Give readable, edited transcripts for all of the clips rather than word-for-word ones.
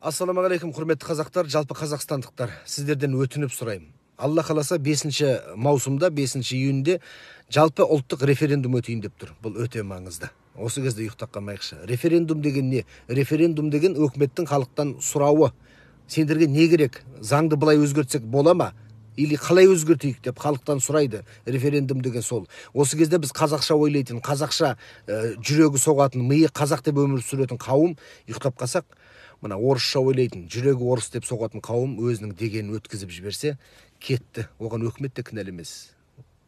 Ассаламағалейкум, құрметті қазақтар, жалпы қазақстандықтар. Сіздерден өтініп сұраймын. Алла қаласа 5 маусымда, 5 июньде жалпы ұлттық референдум өтейін деп тұр. Бұл өте маңызды. Осы кезде ұйықтап қалмайықшы. Референдум деген не? Референдум деген өкіметтің халықтан сұрауы. Сендерге не керек? Заңды былай өзгертсек бола ма? Или қалай өзгертейік деп халықтан сұрайды. Референдум деген сол. Осы кезде біз қазақша ойлайтын, қазақша жүрегі соғатын, миы қазақ деп өмір сүретін қауым ұйықтап қалсақ, мына орысша ойлайтын, жүрегі орыс деп соғатын қауым өзінің дегенін өткізіп жіберсе, кетті. Оған өкімет те кінәлі емес,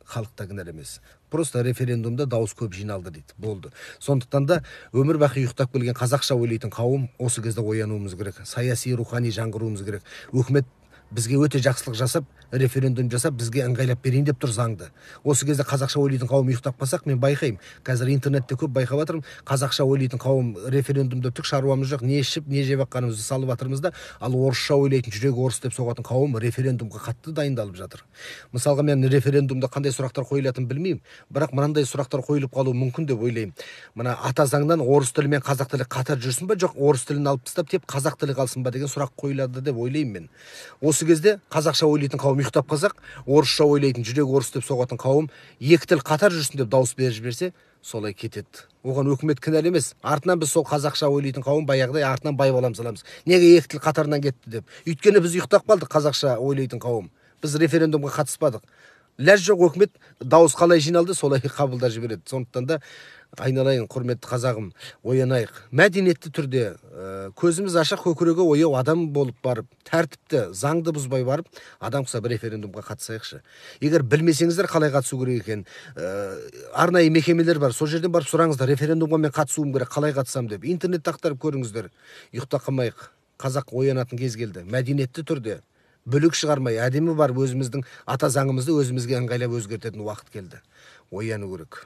халық та кінәлі емес. Просто референдумда дауыс көп жиналды дейді. Болды. Сондықтан да өмір бақи ұйықтап келген қазақша ойлайтын қауым осы кезде оянуымыз керек. Саяси, рухани жаңғыруымыз керек. Өкімет бізге өте жақсылық жасап, референдум жасап, бізге ыңғайлап берейін деп тұр заңды. Осы кезде қазақша ойлайтын қауым ұйықтап қалсақ, мен байқаймын. Қазір интернетте көп байқап жатырмын. Қазақша ойлайтын қауым референдумда түк шаруамыз жоқ, не ішіп, не жеп жатқанымызды салып жатырмыз да, ал орысша ойлайтын, жүрегі орыс деп соғатын қауым референдумға қатты дайындалып жатыр. Мысалға, мен референдумда қандай сұрақтар қойылатынын білмеймін, бірақ мынандай сұрақтар қойылып қалуы мүмкін деп ойлаймын. Мына ата заңнан орыс тілі мен қазақ тілі қатар жүрсін ба, жоқ орыс тілін алып тастап тек қазақ тілі қалсын ба деген сұрақ қойылады деп ойлаймын мен. Осы кезде қазақша ойлайтын қауым ұйықтап қалсақ, орысша ойлайтын, жүрегі орыс деп соғатын қауым екі тіл қатар жүрсін деп дауыс беріп жіберсе, солай кетеді. Оған өкімет кінәлі емес. Артынан біз сол қазақша ойлайтын қауым баяғыдай артынан байбалам саламыз. Неге екі тіл қатарынан кетті деп? Өйткені біз ұйықтап қалдық, қазақша ойлайтын қауым. Біз референдумға қатыспадық. Ләж жоқ, өкімет дауыс қалай жиналды, солай қабылдап жібереді. Сондықтан да айналайын, құрметті қазағым, оянайық. Мәдениетті түрде көзіміз ашық, көкірегі ояу адам болып барып, тәртіпті, заңды бұзбай барып, адам құса бір референдумға қатысайықшы. Егер білмесеңіздер қалай қатысу керек екен, арнайы мекемелер бар, сол жерден барып сұраңыздар, референдумға мен қатысуым керек, қалай қатысам деп. Интернетте ақтарып көріңіздер. Ұйықтап қалмайық. Қазақ оянатын кез келді. Мәдениетті түрде, бүлік шығармай, әдемі бар өзіміздің ата заңымызды өзімізге ыңғайлап өзгертетін уақыт келді. Ояну керек.